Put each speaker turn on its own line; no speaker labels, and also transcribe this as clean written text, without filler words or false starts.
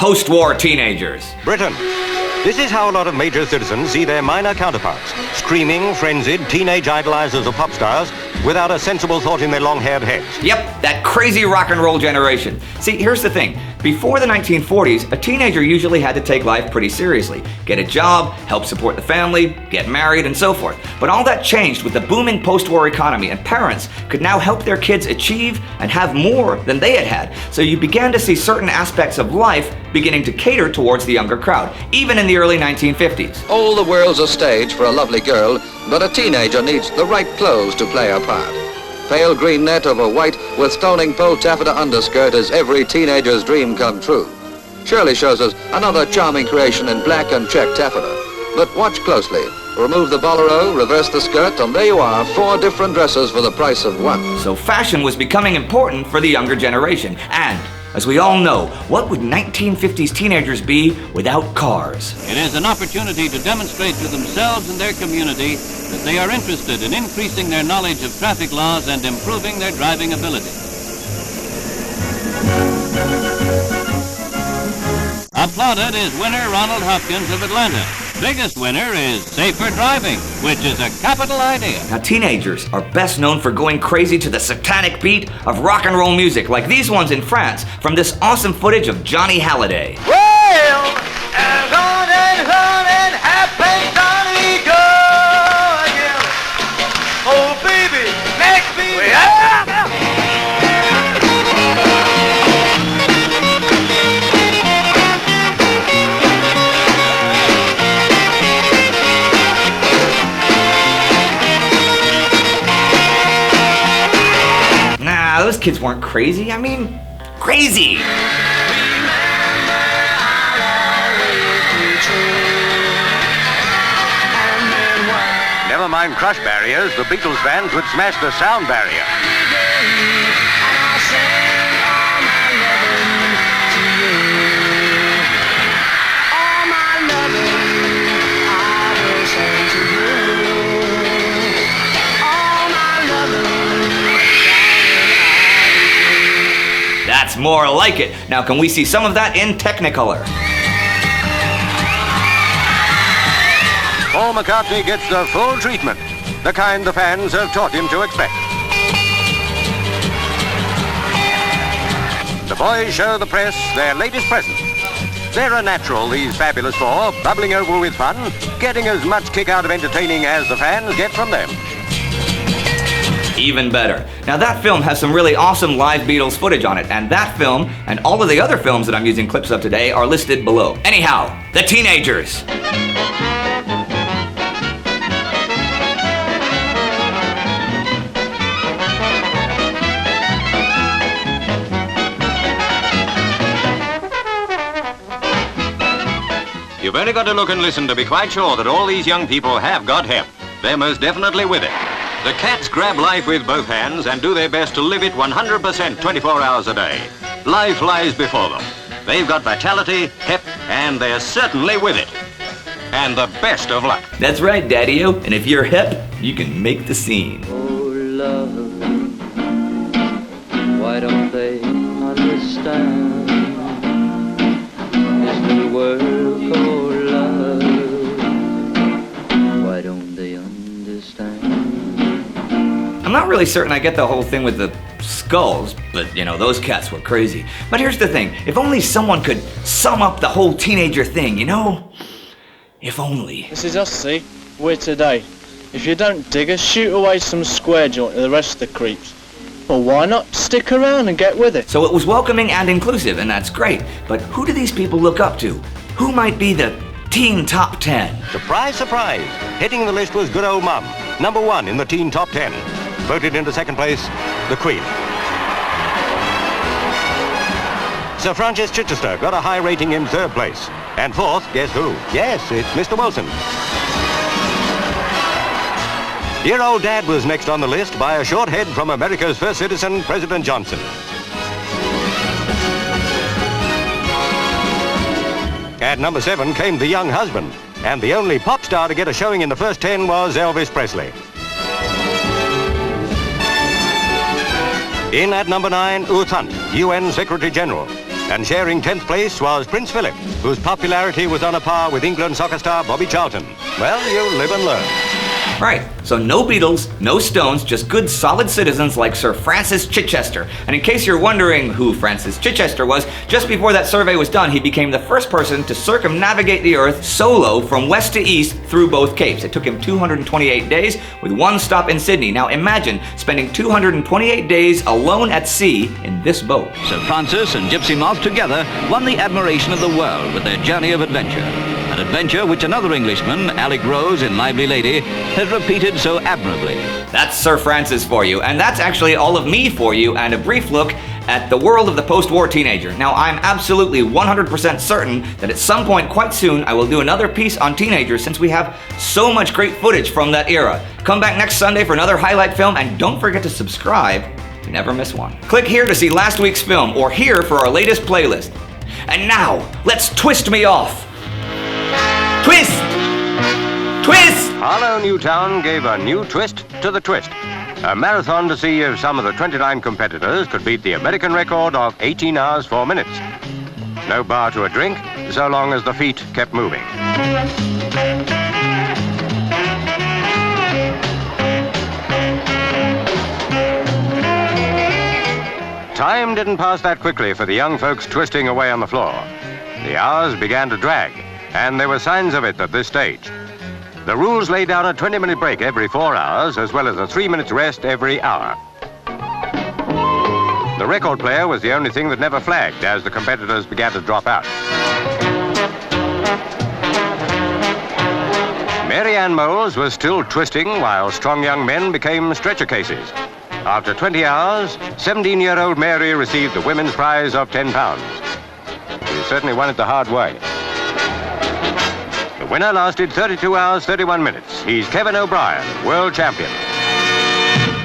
post-war teenagers.
Britain. This is how a lot of major citizens see their minor counterparts. Screaming, frenzied, teenage idolizers of pop stars without a sensible thought in their long-haired heads.
Yep, that crazy rock and roll generation. See, here's the thing. Before the 1940s, a teenager usually had to take life pretty seriously. Get a job, help support the family, get married, and so forth. But all that changed with the booming post-war economy, and parents could now help their kids achieve and have more than they had had. So you began to see certain aspects of life beginning to cater towards the younger crowd, even in the early 1950s.
All the world's a stage for a lovely girl, but a teenager needs the right clothes to play her part. Pale green net over white with stoning pole taffeta underskirt is every teenager's dream come true. Shirley shows us another charming creation in black and check taffeta. But watch closely. Remove the bolero, reverse the skirt, and there you are, 4 different dresses for the price of one.
So fashion was becoming important for the younger generation. And, as we all know, what would 1950s teenagers be without cars?
It is an opportunity to demonstrate to themselves and their community that they are interested in increasing their knowledge of traffic laws and improving their driving ability. Applauded is winner Ronald Hopkins of Atlanta. Biggest winner is Safer Driving, which is a capital idea.
Now, teenagers are best known for going crazy to the satanic beat of rock and roll music, like these ones in France, from this awesome footage of Johnny Hallyday.
Well, and on and happy Johnny go again. Oh, baby, make me happy.
Those kids weren't crazy. I mean, crazy.
Never mind crush barriers, the Beatles fans would smash the sound barrier.
That's more like it. Now, can we see some of that in Technicolor?
Paul McCartney gets the full treatment, the kind the fans have taught him to expect. The boys show the press their latest present. They're a natural, these fabulous 4, bubbling over with fun, getting as much kick out of entertaining as the fans get from them.
Even better. Now, that film has some really awesome live Beatles footage on it, and that film and all of the other films that I'm using clips of today are listed below. Anyhow, the teenagers.
You've only got to look and listen to be quite sure that all these young people have got hip. They're most definitely with it. The cats grab life with both hands and do their best to live it 100% 24 hours a day. Life lies before them. They've got vitality, hip, and they're certainly with it. And the best of luck.
That's right, Daddy-o. And if you're hip, you can make the scene.
Oh, love, why don't they understand this new world called love? Why don't they understand?
I'm not really certain I get the whole thing with the skulls, but you know, those cats were crazy. But here's the thing, if only someone could sum up the whole teenager thing, you know? If only.
This is us, see? We're today. If you don't dig us, shoot away some square joint to the rest of the creeps. Well, why not stick around and get with it?
So it was welcoming and inclusive, and that's great. But who do these people look up to? Who might be the teen top 10?
Surprise, surprise. Heading the list was good old Mum, number 1 in the teen top 10. Voted into second place, the Queen. Sir Francis Chichester got a high rating in third place. And fourth, guess who? Yes, it's Mr. Wilson. Dear old Dad was next on the list by a short head from America's first citizen, President Johnson. At number 7 came the young husband. And the only pop star to get a showing in the first 10 was Elvis Presley. In at number 9, U Thant, UN Secretary General. And sharing 10th place was Prince Philip, whose popularity was on a par with England soccer star Bobby Charlton. Well, you live and learn.
Right, so no Beatles, no Stones, just good solid citizens like Sir Francis Chichester. And in case you're wondering who Francis Chichester was, just before that survey was done, he became the first person to circumnavigate the Earth solo from west to east through both capes. It took him 228 days with one stop in Sydney. Now imagine spending 228 days alone at sea in this boat.
Sir Francis and Gypsy Moth together won the admiration of the world with their journey of adventure. An adventure which another Englishman, Alec Rose in Lively Lady, has repeated so admirably.
That's Sir Francis for you, and that's actually all of me for you, and a brief look at the world of the post-war teenager. Now, I'm absolutely 100% certain that at some point quite soon I will do another piece on teenagers since we have so much great footage from that era. Come back next Sunday for another highlight film, and don't forget to subscribe to never miss one. Click here to see last week's film, or here for our latest playlist. And now, let's twist me off. Twist! Twist!
Harlow Newtown gave a new twist to the twist. A marathon to see if some of the 29 competitors could beat the American record of 18 hours, 4 minutes. No bar to a drink, so long as the feet kept moving. Time didn't pass that quickly for the young folks twisting away on the floor. The hours began to drag, and there were signs of it at this stage. The rules lay down a 20-minute break every 4 hours, as well as a 3 minutes rest every hour. The record player was the only thing that never flagged as the competitors began to drop out. Mary Ann Moles was still twisting while strong young men became stretcher cases. After 20 hours, 17-year-old Mary received the women's prize of £10. She certainly won it the hard way. The winner lasted 32 hours, 31 minutes. He's Kevin O'Brien, world champion.